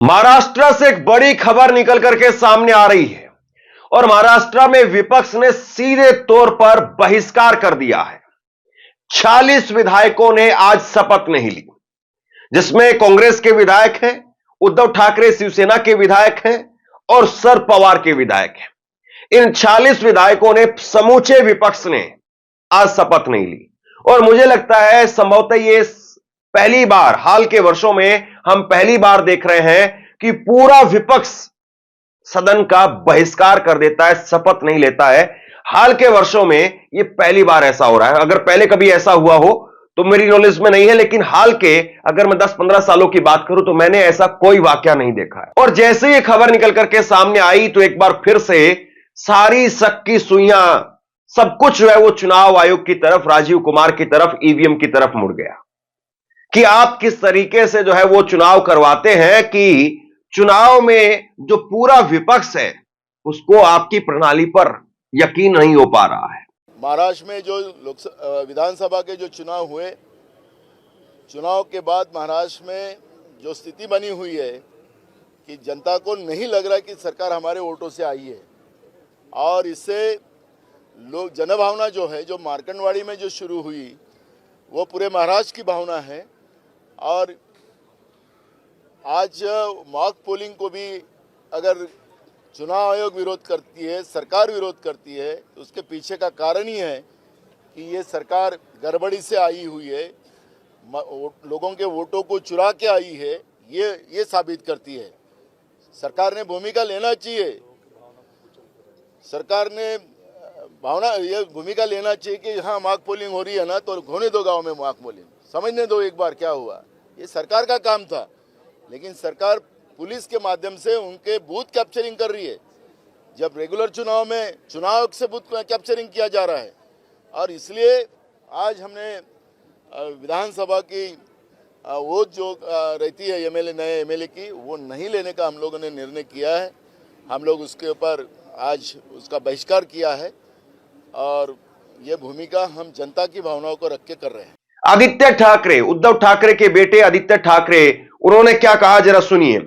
महाराष्ट्र से एक बड़ी खबर निकल करके सामने आ रही है और महाराष्ट्र में विपक्ष ने सीधे तौर पर बहिष्कार कर दिया है। 40 विधायकों ने आज शपथ नहीं ली, जिसमें कांग्रेस के विधायक हैं, उद्धव ठाकरे शिवसेना के विधायक हैं और शरद पवार के विधायक हैं। इन 40 विधायकों ने, समूचे विपक्ष ने आज शपथ नहीं ली और मुझे लगता है संभवतः ये पहली बार, हाल के वर्षों में हम पहली बार देख रहे हैं कि पूरा विपक्ष सदन का बहिष्कार कर देता है, शपथ नहीं लेता है। हाल के वर्षों में यह पहली बार ऐसा हो रहा है। अगर पहले कभी ऐसा हुआ हो तो मेरी नॉलेज में नहीं है, लेकिन हाल के अगर मैं 10-15 सालों की बात करूं तो मैंने ऐसा कोई वाकया नहीं देखा है। और जैसे ये खबर निकल करके सामने आई तो एक बार फिर से सारी शक की सुइयां, सब कुछ जो है वो चुनाव आयोग की तरफ, राजीव कुमार की तरफ, ईवीएम की तरफ मुड़ गया कि आप किस तरीके से जो है वो चुनाव करवाते हैं कि चुनाव में जो पूरा विपक्ष है उसको आपकी प्रणाली पर यकीन नहीं हो पा रहा है। महाराष्ट्र में जो विधानसभा के जो चुनाव हुए, चुनाव के बाद महाराष्ट्र में जो स्थिति बनी हुई है कि जनता को नहीं लग रहा कि सरकार हमारे वोटों से आई है, और इससे लोग जनभावना जो है, जो मार्कंडवाड़ी में जो शुरू हुई, वो पूरे महाराष्ट्र की भावना है। और आज मॉक पोलिंग को भी अगर चुनाव आयोग विरोध करती है, सरकार विरोध करती है, तो उसके पीछे का कारण ही है कि ये सरकार गड़बड़ी से आई हुई है, लोगों के वोटों को चुरा के आई है, ये साबित करती है। सरकार ने भूमिका लेना चाहिए, सरकार ने ये भूमिका लेना चाहिए कि हाँ मॉक पोलिंग हो रही है ना, तो होने दो गांव में मॉक पोलिंग, समझने दो एक बार क्या हुआ। ये सरकार का काम था, लेकिन सरकार पुलिस के माध्यम से उनके बूथ कैप्चरिंग कर रही है, जब रेगुलर चुनाव में चुनाव से बूथ कैप्चरिंग किया जा रहा है। और इसलिए आज हमने विधानसभा की वो जो रहती है एमएलए, नए एमएलए की, वो नहीं लेने का हम लोगों ने निर्णय किया है। हम लोग उसके ऊपर आज उसका बहिष्कार किया है और ये भूमिका हम जनता की भावनाओं को रख के कर रहे हैं। आदित्य ठाकरे, उद्धव ठाकरे के बेटे आदित्य ठाकरे, उन्होंने क्या कहा जरा सुनिए।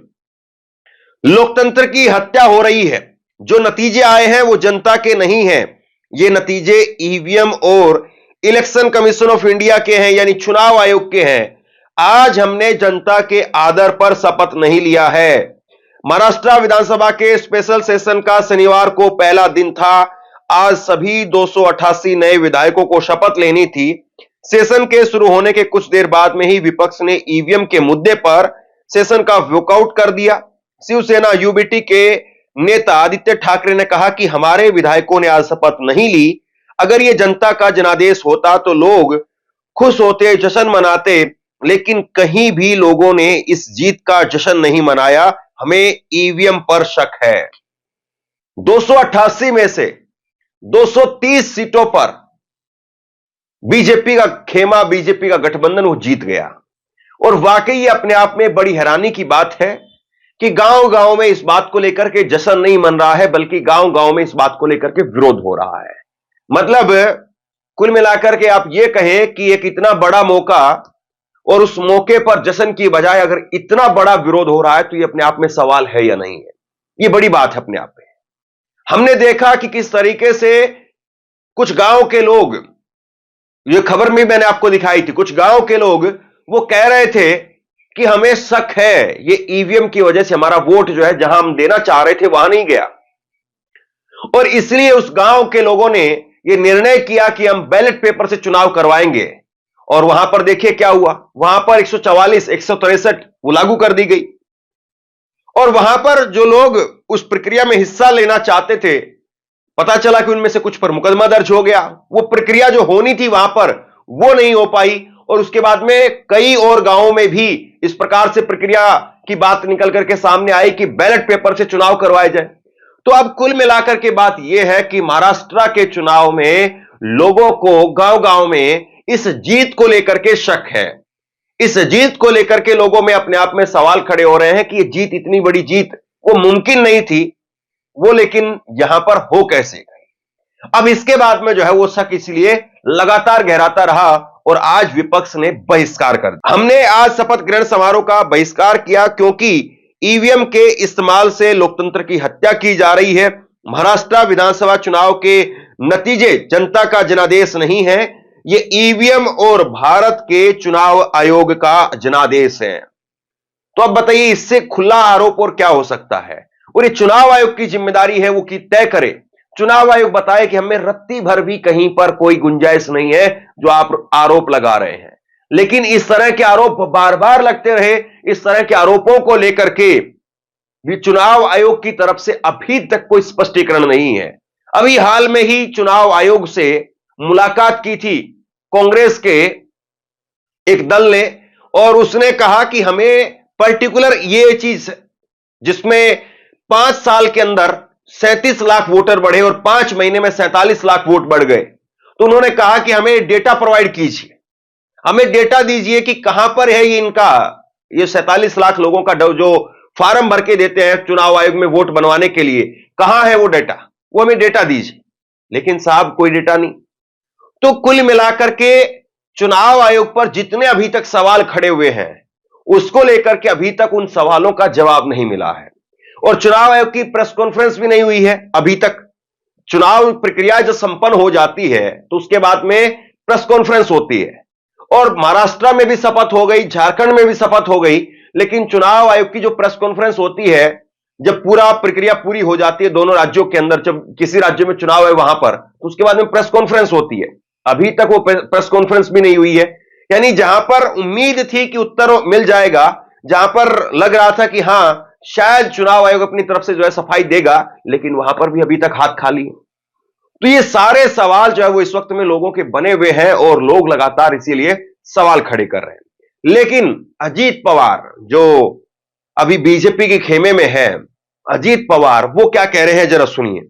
लोकतंत्र की हत्या हो रही है, जो नतीजे आए हैं वो जनता के नहीं हैं, ये नतीजे ईवीएम और इलेक्शन कमीशन ऑफ इंडिया के हैं, यानी चुनाव आयोग के हैं। आज हमने जनता के आदर पर शपथ नहीं लिया है। महाराष्ट्र विधानसभा के स्पेशल सेशन का शनिवार को पहला दिन था। आज सभी 288 नए विधायकों को शपथ लेनी थी। सेशन के शुरू होने के कुछ देर बाद में ही विपक्ष ने ईवीएम के मुद्दे पर सेशन का वॉकआउट कर दिया। शिवसेना यूबीटी के नेता आदित्य ठाकरे ने कहा कि हमारे विधायकों ने आज शपथ नहीं ली। अगर यह जनता का जनादेश होता तो लोग खुश होते, जश्न मनाते, लेकिन कहीं भी लोगों ने इस जीत का जश्न नहीं मनाया। हमें ईवीएम पर शक है। 288 में से 230 सीटों पर बीजेपी का खेमा, बीजेपी का गठबंधन वो जीत गया। और वाकई ये अपने आप में बड़ी हैरानी की बात है कि गांव-गांव में इस बात को लेकर के जश्न नहीं मन रहा है, बल्कि गांव-गांव में इस बात को लेकर के विरोध हो रहा है। मतलब कुल मिलाकर के आप ये कहें कि एक इतना बड़ा मौका और उस मौके पर जश्न की बजाय अगर इतना बड़ा विरोध हो रहा है तो ये अपने आप में सवाल है या नहीं है, ये बड़ी बात है अपने आप में। हमने देखा कि किस तरीके से कुछ गांव के लोग, ये खबर में मैंने आपको दिखाई थी, कुछ गांव के लोग वो कह रहे थे कि हमें शक है, ये ईवीएम की वजह से हमारा वोट जो है जहां हम देना चाह रहे थे वहां नहीं गया, और इसलिए उस गांव के लोगों ने ये निर्णय किया कि हम बैलेट पेपर से चुनाव करवाएंगे। और वहां पर देखिए क्या हुआ, वहां पर 144, 163 वो लागू कर दी गई। और वहां पर जो लोग उस प्रक्रिया में हिस्सा लेना चाहते थे, पता चला कि उनमें से कुछ पर मुकदमा दर्ज हो गया। वो प्रक्रिया जो होनी थी वहां पर वो नहीं हो पाई। और उसके बाद में कई और गांवों में भी इस प्रकार से प्रक्रिया की बात निकल करके सामने आई कि बैलेट पेपर से चुनाव करवाए जाए। तो अब कुल मिलाकर के बात यह है कि महाराष्ट्र के चुनाव में लोगों को गांव-गांव में इस जीत को लेकर के शक है। इस जीत को लेकर के लोगों में अपने आप में सवाल खड़े हो रहे हैं कि यह जीत, इतनी बड़ी जीत वो मुमकिन नहीं थी, वो लेकिन यहां पर हो कैसे गई। अब इसके बाद में जो है वो शक इसलिए लगातार गहराता रहा और आज विपक्ष ने बहिष्कार कर दिया। हमने आज शपथ ग्रहण समारोह का बहिष्कार किया क्योंकि ईवीएम के इस्तेमाल से लोकतंत्र की हत्या की जा रही है। महाराष्ट्र विधानसभा चुनाव के नतीजे जनता का जनादेश नहीं है, ये ईवीएम और भारत के चुनाव आयोग का जनादेश है। तो अब बताइए, इससे खुला आरोप और क्या हो सकता है? और ये चुनाव आयोग की जिम्मेदारी है वो कि तय करे, चुनाव आयोग बताए कि हमें रत्ती भर भी कहीं पर कोई गुंजाइश नहीं है जो आप आरोप लगा रहे हैं। लेकिन इस तरह के आरोप बार बार लगते रहे, इस तरह के आरोपों को लेकर के भी चुनाव आयोग की तरफ से अभी तक कोई स्पष्टीकरण नहीं है। अभी हाल में ही चुनाव आयोग से मुलाकात की थी कांग्रेस के एक दल ने, और उसने कहा कि हमें पर्टिकुलर ये चीज जिसमें 5 साल के अंदर 37 लाख वोटर बढ़े और 5 महीने में 47 लाख वोट बढ़ गए, तो उन्होंने कहा कि हमें डेटा प्रोवाइड कीजिए, हमें डेटा दीजिए कि कहां पर है ये इनका ये 47 लाख लोगों का जो फार्म भर के देते हैं चुनाव आयोग में वोट बनवाने के लिए, कहां है वो डेटा, वो हमें डेटा दीजिए। लेकिन साहब कोई डेटा नहीं। तो कुल मिलाकर के चुनाव आयोग पर जितने अभी तक सवाल खड़े हुए हैं उसको लेकर के अभी तक उन सवालों का जवाब नहीं मिला है। और चुनाव आयोग की प्रेस कॉन्फ्रेंस भी नहीं हुई है अभी तक। चुनाव प्रक्रिया जब संपन्न हो जाती है तो उसके बाद में प्रेस कॉन्फ्रेंस होती है, और महाराष्ट्र में भी शपथ हो गई, झारखंड में भी शपथ हो गई, लेकिन चुनाव आयोग की जो प्रेस कॉन्फ्रेंस होती है जब पूरा प्रक्रिया पूरी हो जाती है दोनों राज्यों के अंदर, जब किसी राज्य में चुनाव है वहां पर, तो उसके बाद में प्रेस कॉन्फ्रेंस होती है। अभी तक वो प्रेस कॉन्फ्रेंस भी नहीं हुई है। यानी जहां पर उम्मीद थी कि उत्तर मिल जाएगा, जहां पर लग रहा था कि हां शायद चुनाव आयोग अपनी तरफ से जो है सफाई देगा, लेकिन वहां पर भी अभी तक हाथ खाली है। तो ये सारे सवाल जो है वो इस वक्त में लोगों के बने हुए हैं और लोग लगातार इसीलिए सवाल खड़े कर रहे हैं। लेकिन अजीत पवार जो अभी बीजेपी के खेमे में है, अजीत पवार वो क्या कह रहे हैं जरा सुनिए।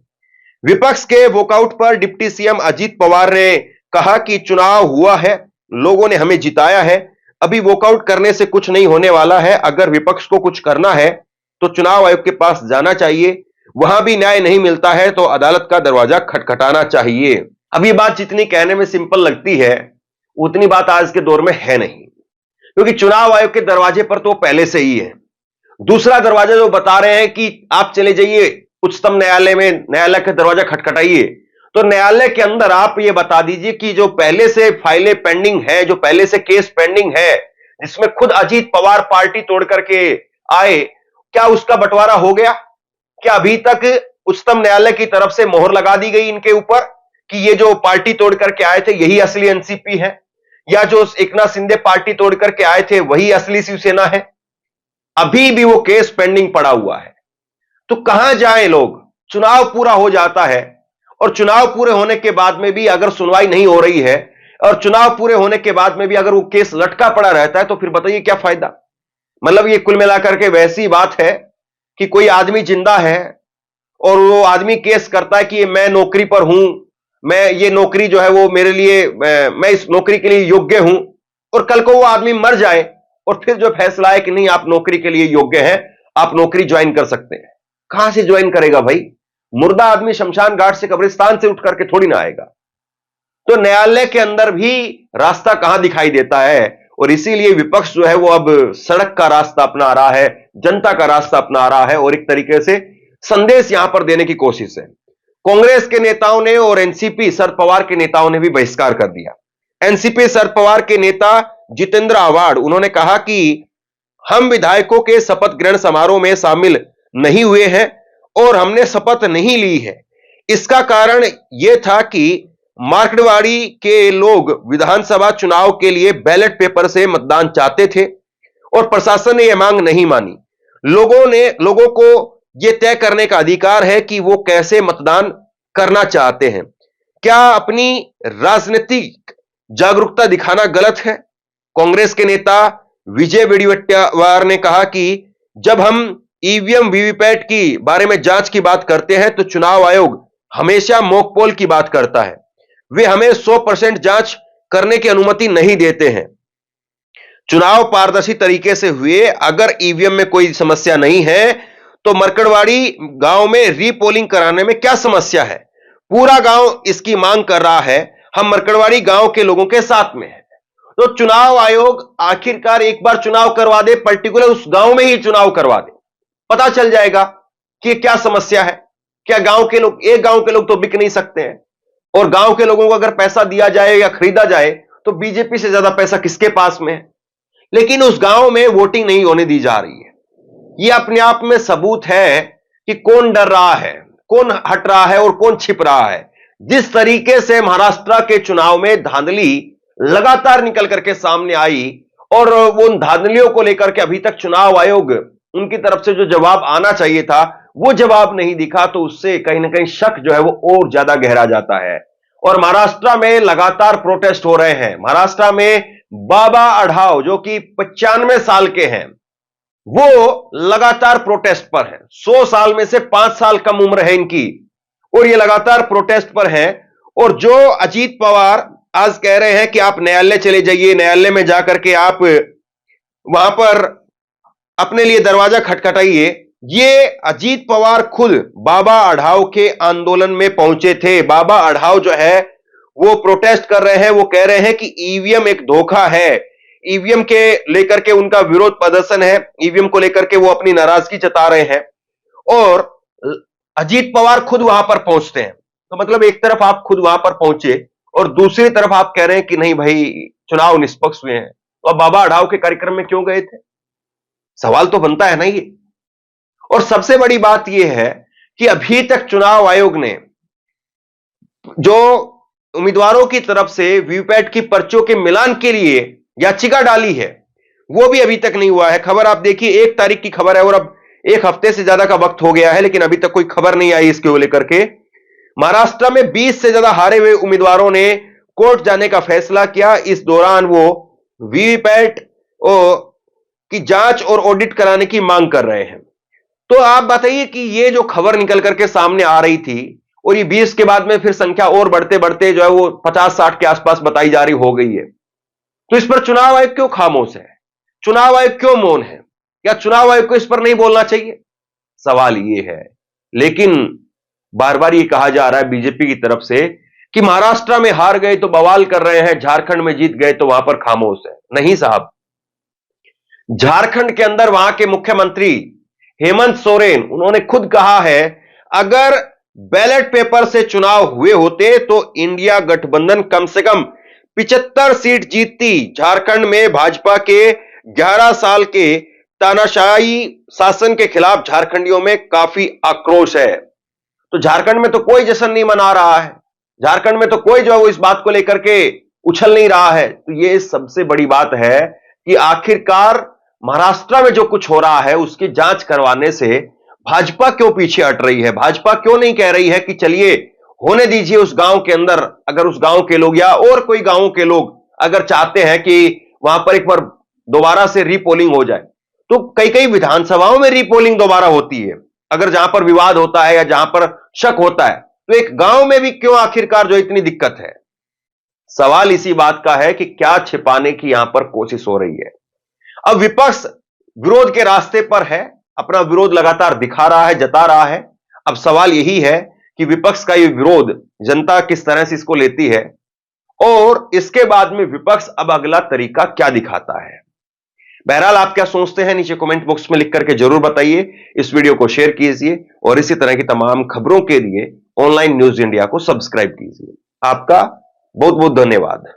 विपक्ष के वॉकआउट पर डिप्टी सीएम अजीत पवार ने कहा कि चुनाव हुआ है, लोगों ने हमें जिताया है, अभी वॉकआउट करने से कुछ नहीं होने वाला है। अगर विपक्ष को कुछ करना है तो चुनाव आयोग के पास जाना चाहिए, वहां भी न्याय नहीं मिलता है तो अदालत का दरवाजा खटखटाना चाहिए। अब ये बात जितनी कहने में सिंपल लगती है उतनी बात आज के दौर में है नहीं, क्योंकि चुनाव आयोग के दरवाजे पर तो पहले से ही है। दूसरा दरवाजा जो बता रहे हैं कि आप चले जाइए उच्चतम न्यायालय में, न्यायालय का दरवाजा खटखटाइए, तो न्यायालय के अंदर आप ये बता दीजिए कि जो पहले से फाइलें पेंडिंग है, जो पहले से केस पेंडिंग है, जिसमें खुद अजीत पवार पार्टी तोड़ करके आए, क्या उसका बंटवारा हो गया? क्या अभी तक उच्चतम न्यायालय की तरफ से मोहर लगा दी गई इनके ऊपर कि ये जो पार्टी तोड़ करके आए थे यही असली एनसीपी है, या जो एकनाथ शिंदे पार्टी तोड़ करके आए थे वही असली शिवसेना है? अभी भी वो केस पेंडिंग पड़ा हुआ है। तो कहां जाएं लोग? चुनाव पूरा हो जाता है और चुनाव पूरे होने के बाद में भी अगर सुनवाई नहीं हो रही है, और चुनाव पूरे होने के बाद में भी अगर वो केस लटका पड़ा रहता है, तो फिर बताइए क्या फायदा? मतलब ये कुल मिलाकर के वैसी बात है कि कोई आदमी जिंदा है और वो आदमी केस करता है कि मैं नौकरी पर हूं, मैं ये नौकरी जो है वो मेरे लिए, मैं इस नौकरी के लिए योग्य हूं, और कल को वो आदमी मर जाए और फिर जो फैसला है कि नहीं आप नौकरी के लिए योग्य हैं, आप नौकरी ज्वाइन कर सकते हैं। कहां से ज्वाइन करेगा भाई? मुर्दा आदमी शमशान घाट से, कब्रिस्तान से उठ करके थोड़ी ना आएगा। तो न्यायालय के अंदर भी रास्ता कहां दिखाई देता है, और इसीलिए विपक्ष जो है वो अब सड़क का रास्ता अपना रहा है, जनता का रास्ता अपना रहा है, और एक तरीके से संदेश यहां पर देने की कोशिश है। कांग्रेस के नेताओं ने और एनसीपी शरद पवार के नेताओं ने भी बहिष्कार कर दिया। एनसीपी शरद पवार के नेता जितेंद्र आव्हाड, उन्होंने कहा कि हम विधायकों के शपथ ग्रहण समारोह में शामिल नहीं हुए हैं और हमने शपथ नहीं ली है। इसका कारण यह था कि मार्कडवाड़ी के लोग विधानसभा चुनाव के लिए बैलेट पेपर से मतदान चाहते थे और प्रशासन ने यह मांग नहीं मानी। लोगों को यह तय करने का अधिकार है कि वो कैसे मतदान करना चाहते हैं। क्या अपनी राजनीतिक जागरूकता दिखाना गलत है? कांग्रेस के नेता विजय वडेट्टीवार ने कहा कि जब हम ईवीएम वीवीपैट की बारे में जांच की बात करते हैं तो चुनाव आयोग हमेशा मॉक पोल की बात करता है। वे हमें 100% जांच करने की अनुमति नहीं देते हैं। चुनाव पारदर्शी तरीके से हुए, अगर ईवीएम में कोई समस्या नहीं है तो मरकड़वाड़ी गांव में रीपोलिंग कराने में क्या समस्या है? पूरा गांव इसकी मांग कर रहा है, हम मरकड़वाड़ी गांव के लोगों के साथ में हैं। तो चुनाव आयोग आखिरकार एक बार चुनाव करवा दे, पर्टिकुलर उस गांव में ही चुनाव करवा दे, पता चल जाएगा कि क्या समस्या है। क्या गांव के लोग, एक गांव के लोग तो बिक नहीं सकते हैं, और गांव के लोगों को अगर पैसा दिया जाए या खरीदा जाए तो बीजेपी से ज्यादा पैसा किसके पास में है। लेकिन उस गांव में वोटिंग नहीं होने दी जा रही है। यह अपने आप में सबूत है कि कौन डर रहा है, कौन हट रहा है और कौन छिप रहा है। जिस तरीके से महाराष्ट्र के चुनाव में धांधली लगातार निकल करके सामने आई, और वो उन धांधलियों को लेकर के अभी तक चुनाव आयोग उनकी तरफ से जो जवाब आना चाहिए था वो जवाब नहीं दिखा, तो उससे कहीं ना कहीं शक जो है वो और ज्यादा गहरा जाता है। और महाराष्ट्र में लगातार प्रोटेस्ट हो रहे हैं। महाराष्ट्र में बाबा अढ़ाव जो कि 95 साल के हैं, वो लगातार प्रोटेस्ट पर हैं। 100 साल में से 5 साल कम उम्र है इनकी, और ये लगातार प्रोटेस्ट पर हैं। और जो अजीत पवार आज कह रहे हैं कि आप न्यायालय चले जाइए, न्यायालय में जाकर के आप वहां पर अपने लिए दरवाजा खटखटाइए, ये अजीत पवार खुद बाबा अढ़ाव के आंदोलन में पहुंचे थे। बाबा अढ़ाव जो है वो प्रोटेस्ट कर रहे हैं, वो कह रहे हैं कि ईवीएम एक धोखा है। ईवीएम के लेकर के उनका विरोध प्रदर्शन है, ईवीएम को लेकर के वो अपनी नाराजगी जता रहे हैं, और अजीत पवार खुद वहां पर पहुंचते हैं। तो मतलब एक तरफ आप खुद वहां पर पहुंचे और दूसरी तरफ आप कह रहे हैं कि नहीं भाई चुनाव निष्पक्ष हुए हैं, तो अब बाबा अढ़ाव के कार्यक्रम में क्यों गए थे? सवाल तो बनता है ना ये। और सबसे बड़ी बात यह है कि अभी तक चुनाव आयोग ने जो उम्मीदवारों की तरफ से वीवीपैट की पर्चों के मिलान के लिए याचिका डाली है वो भी अभी तक नहीं हुआ है। खबर आप देखिए 1 तारीख की खबर है और अब 1 हफ्ते से ज्यादा का वक्त हो गया है, लेकिन अभी तक कोई खबर नहीं आई इसको लेकर के। महाराष्ट्र में 20 से ज्यादा हारे हुए उम्मीदवारों ने कोर्ट जाने का फैसला किया। इस दौरान वो वीवीपैट की जांच और ऑडिट कराने की मांग कर रहे हैं। तो आप बताइए कि ये जो खबर निकल करके सामने आ रही थी और ये 20 के बाद में फिर संख्या और बढ़ते बढ़ते जो है वो 50-60 के आसपास बताई जा रही हो गई है, तो इस पर चुनाव आयोग क्यों खामोश है? चुनाव आयोग क्यों मौन है? या चुनाव आयोग को इस पर नहीं बोलना चाहिए? सवाल ये है। लेकिन बार बार ये कहा जा रहा है बीजेपी की तरफ से कि महाराष्ट्र में हार गए तो बवाल कर रहे हैं, झारखंड में जीत गए तो वहां पर खामोश है। नहीं साहब, झारखंड के अंदर वहां के मुख्यमंत्री हेमंत सोरेन उन्होंने खुद कहा है अगर बैलेट पेपर से चुनाव हुए होते तो इंडिया गठबंधन कम से कम 75 सीट जीतती। झारखंड में भाजपा के 11 साल के तानाशाही शासन के खिलाफ झारखंडियों में काफी आक्रोश है। तो झारखंड में तो कोई जश्न नहीं मना रहा है, झारखंड में तो कोई जो है वो इस बात को लेकर के उछल नहीं रहा है। तो ये सबसे बड़ी बात है कि आखिरकार महाराष्ट्र में जो कुछ हो रहा है उसकी जांच करवाने से भाजपा क्यों पीछे हट रही है? भाजपा क्यों नहीं कह रही है कि चलिए होने दीजिए उस गांव के अंदर, अगर उस गांव के लोग या और कोई गांव के लोग अगर चाहते हैं कि वहां पर एक बार दोबारा से रीपोलिंग हो जाए, तो कई कई विधानसभाओं में रीपोलिंग दोबारा होती है अगर जहां पर विवाद होता है या जहां पर शक होता है, तो एक गांव में भी क्यों आखिरकार जो इतनी दिक्कत है? सवाल इसी बात का है कि क्या छिपाने की यहां पर कोशिश हो रही है। अब विपक्ष विरोध के रास्ते पर है, अपना विरोध लगातार दिखा रहा है, जता रहा है। अब सवाल यही है कि विपक्ष का यह विरोध जनता किस तरह से इसको लेती है, और इसके बाद में विपक्ष अब अगला तरीका क्या दिखाता है। बहरहाल आप क्या सोचते हैं नीचे कमेंट बॉक्स में लिख करके जरूर बताइए। इस वीडियो को शेयर कीजिए और इसी तरह की तमाम खबरों के लिए ऑनलाइन न्यूज इंडिया को सब्सक्राइब कीजिए। आपका बहुत बहुत धन्यवाद।